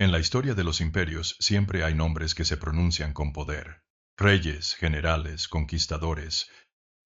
En la historia de los imperios siempre hay nombres que se pronuncian con poder. Reyes, generales, conquistadores.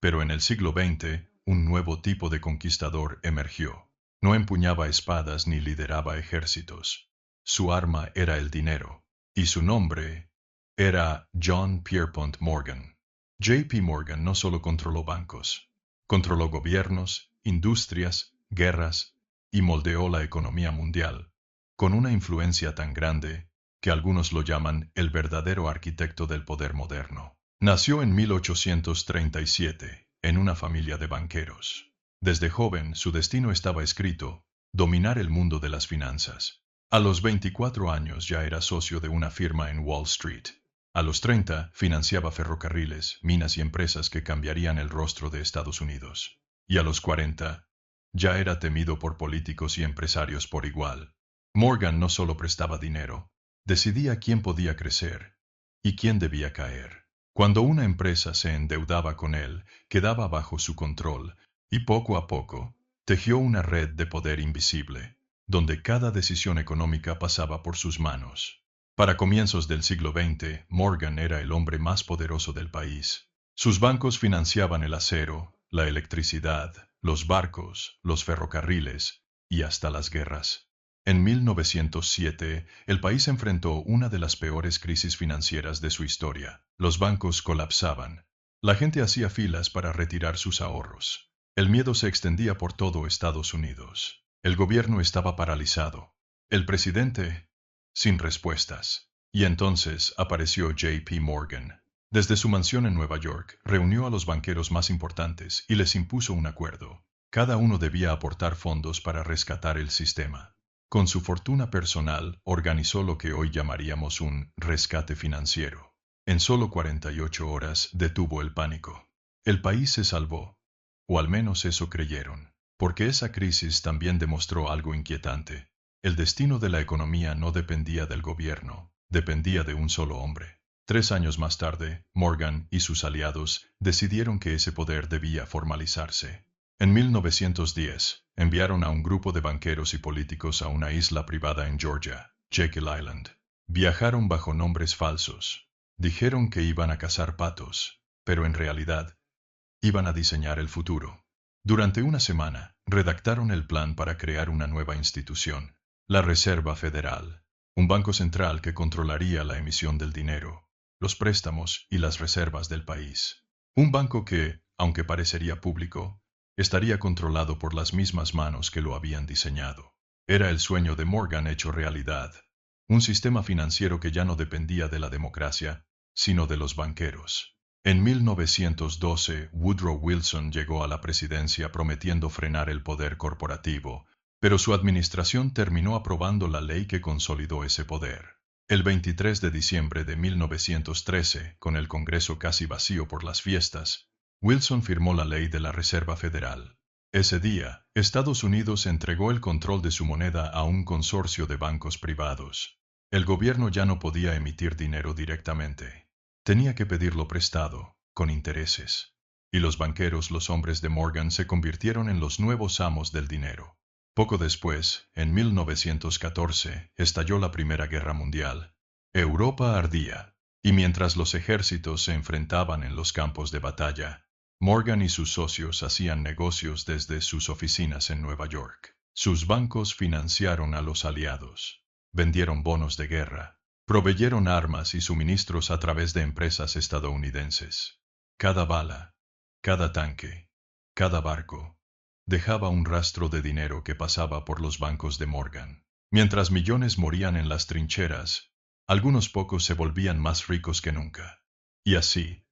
Pero en el siglo XX, un nuevo tipo de conquistador emergió. No empuñaba espadas ni lideraba ejércitos. Su arma era el dinero. Y su nombre era John Pierpont Morgan. J.P. Morgan no solo controló bancos, controló gobiernos, industrias, guerras y moldeó la economía mundial, con una influencia tan grande que algunos lo llaman el verdadero arquitecto del poder moderno. Nació en 1837, en una familia de banqueros. Desde joven su destino estaba escrito: dominar el mundo de las finanzas. A los 24 años ya era socio de una firma en Wall Street. A los 30 financiaba ferrocarriles, minas y empresas que cambiarían el rostro de Estados Unidos. Y a los 40 ya era temido por políticos y empresarios por igual. Morgan no solo prestaba dinero, decidía quién podía crecer y quién debía caer. Cuando una empresa se endeudaba con él, quedaba bajo su control, y poco a poco, tejió una red de poder invisible, donde cada decisión económica pasaba por sus manos. Para comienzos del siglo XX, Morgan era el hombre más poderoso del país. Sus bancos financiaban el acero, la electricidad, los barcos, los ferrocarriles y hasta las guerras. En 1907, el país enfrentó una de las peores crisis financieras de su historia. Los bancos colapsaban. La gente hacía filas para retirar sus ahorros. El miedo se extendía por todo Estados Unidos. El gobierno estaba paralizado. El presidente, sin respuestas. Y entonces apareció J.P. Morgan. Desde su mansión en Nueva York, reunió a los banqueros más importantes y les impuso un acuerdo. Cada uno debía aportar fondos para rescatar el sistema. Con su fortuna personal, organizó lo que hoy llamaríamos un rescate financiero. En solo 48 horas detuvo el pánico. El país se salvó, o al menos eso creyeron, porque esa crisis también demostró algo inquietante. El destino de la economía no dependía del gobierno, dependía de un solo hombre. 3 años más tarde, Morgan y sus aliados decidieron que ese poder debía formalizarse. En 1910, enviaron a un grupo de banqueros y políticos a una isla privada en Georgia, Jekyll Island. Viajaron bajo nombres falsos. Dijeron que iban a cazar patos, pero en realidad, iban a diseñar el futuro. Durante una semana, redactaron el plan para crear una nueva institución, la Reserva Federal, un banco central que controlaría la emisión del dinero, los préstamos y las reservas del país. Un banco que, aunque parecería público, estaría controlado por las mismas manos que lo habían diseñado. Era el sueño de Morgan hecho realidad. Un sistema financiero que ya no dependía de la democracia, sino de los banqueros. En 1912, Woodrow Wilson llegó a la presidencia prometiendo frenar el poder corporativo, pero su administración terminó aprobando la ley que consolidó ese poder. El 23 de diciembre de 1913, con el Congreso casi vacío por las fiestas, Wilson firmó la ley de la Reserva Federal. Ese día, Estados Unidos entregó el control de su moneda a un consorcio de bancos privados. El gobierno ya no podía emitir dinero directamente. Tenía que pedirlo prestado, con intereses. Y los banqueros, los hombres de Morgan, se convirtieron en los nuevos amos del dinero. Poco después, en 1914, estalló la Primera Guerra Mundial. Europa ardía, y mientras los ejércitos se enfrentaban en los campos de batalla, Morgan y sus socios hacían negocios desde sus oficinas en Nueva York. Sus bancos financiaron a los aliados, vendieron bonos de guerra, proveyeron armas y suministros a través de empresas estadounidenses. Cada bala, cada tanque, cada barco, dejaba un rastro de dinero que pasaba por los bancos de Morgan. Mientras millones morían en las trincheras, algunos pocos se volvían más ricos que nunca. Y así,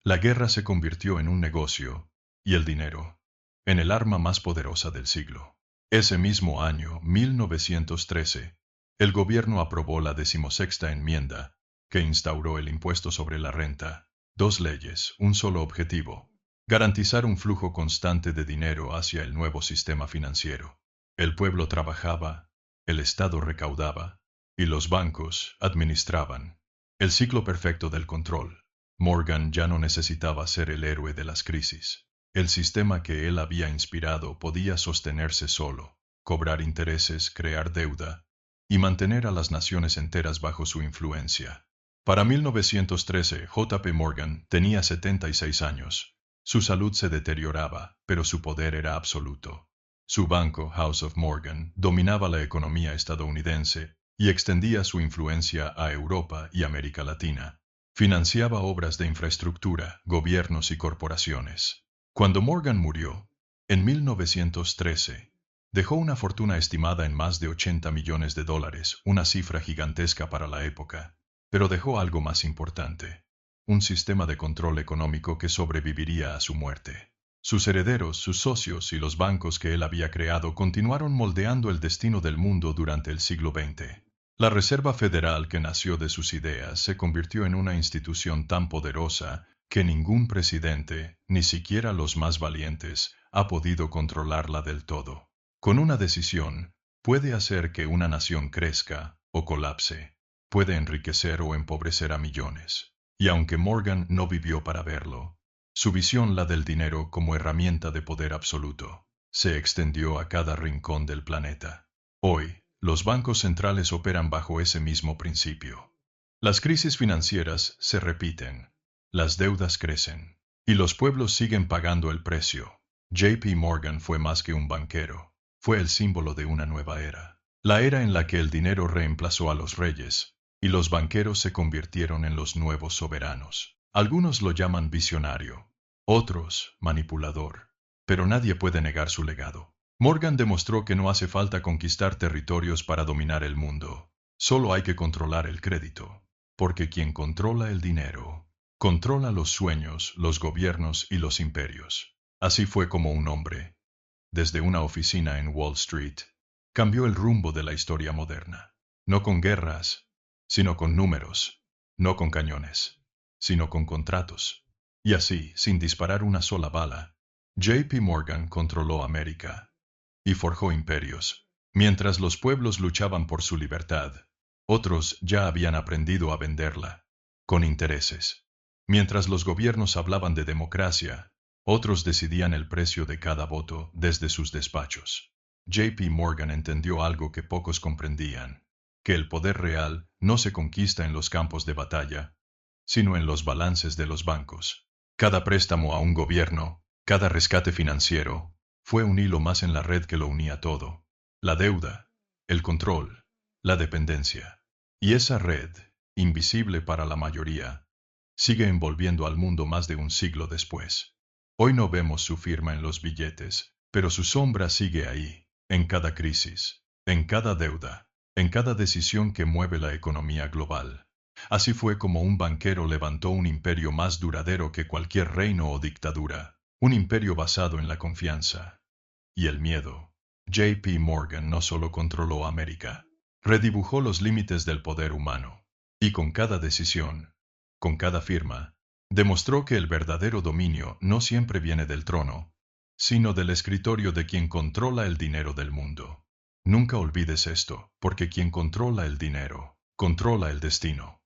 la guerra se convirtió en un negocio, y el dinero, en el arma más poderosa del siglo. Ese mismo año, 1913, el gobierno aprobó la 16ª enmienda, que instauró el impuesto sobre la renta. 2 leyes, un solo objetivo: garantizar un flujo constante de dinero hacia el nuevo sistema financiero. El pueblo trabajaba, el Estado recaudaba, y los bancos administraban. El ciclo perfecto del control. Morgan ya no necesitaba ser el héroe de las crisis. El sistema que él había inspirado podía sostenerse solo, cobrar intereses, crear deuda y mantener a las naciones enteras bajo su influencia. Para 1913, J.P. Morgan tenía 76 años. Su salud se deterioraba, pero su poder era absoluto. Su banco, House of Morgan, dominaba la economía estadounidense y extendía su influencia a Europa y América Latina. Financiaba obras de infraestructura, gobiernos y corporaciones. Cuando Morgan murió, en 1913, dejó una fortuna estimada en más de $80 millones, una cifra gigantesca para la época, pero dejó algo más importante: un sistema de control económico que sobreviviría a su muerte. Sus herederos, sus socios y los bancos que él había creado continuaron moldeando el destino del mundo durante el siglo XX. La Reserva Federal, que nació de sus ideas, se convirtió en una institución tan poderosa que ningún presidente, ni siquiera los más valientes, ha podido controlarla del todo. Con una decisión, puede hacer que una nación crezca o colapse, puede enriquecer o empobrecer a millones. Y aunque Morgan no vivió para verlo, su visión, la del dinero como herramienta de poder absoluto, se extendió a cada rincón del planeta. Hoy, los bancos centrales operan bajo ese mismo principio. Las crisis financieras se repiten, las deudas crecen, y los pueblos siguen pagando el precio. J.P. Morgan fue más que un banquero. Fue el símbolo de una nueva era. La era en la que el dinero reemplazó a los reyes, y los banqueros se convirtieron en los nuevos soberanos. Algunos lo llaman visionario, otros manipulador, pero nadie puede negar su legado. Morgan demostró que no hace falta conquistar territorios para dominar el mundo. Solo hay que controlar el crédito, porque quien controla el dinero, controla los sueños, los gobiernos y los imperios. Así fue como un hombre, desde una oficina en Wall Street, cambió el rumbo de la historia moderna. No con guerras, sino con números, no con cañones, sino con contratos. Y así, sin disparar una sola bala, J.P. Morgan controló América y forjó imperios. Mientras los pueblos luchaban por su libertad, otros ya habían aprendido a venderla, con intereses. Mientras los gobiernos hablaban de democracia, otros decidían el precio de cada voto desde sus despachos. J.P. Morgan entendió algo que pocos comprendían, que el poder real no se conquista en los campos de batalla, sino en los balances de los bancos. Cada préstamo a un gobierno, cada rescate financiero, fue un hilo más en la red que lo unía todo: la deuda, el control, la dependencia. Y esa red, invisible para la mayoría, sigue envolviendo al mundo más de un siglo después. Hoy no vemos su firma en los billetes, pero su sombra sigue ahí, en cada crisis, en cada deuda, en cada decisión que mueve la economía global. Así fue como un banquero levantó un imperio más duradero que cualquier reino o dictadura, un imperio basado en la confianza y el miedo. J.P. Morgan no solo controló América, redibujó los límites del poder humano, y con cada decisión, con cada firma, demostró que el verdadero dominio no siempre viene del trono, sino del escritorio de quien controla el dinero del mundo. Nunca olvides esto, porque quien controla el dinero, controla el destino.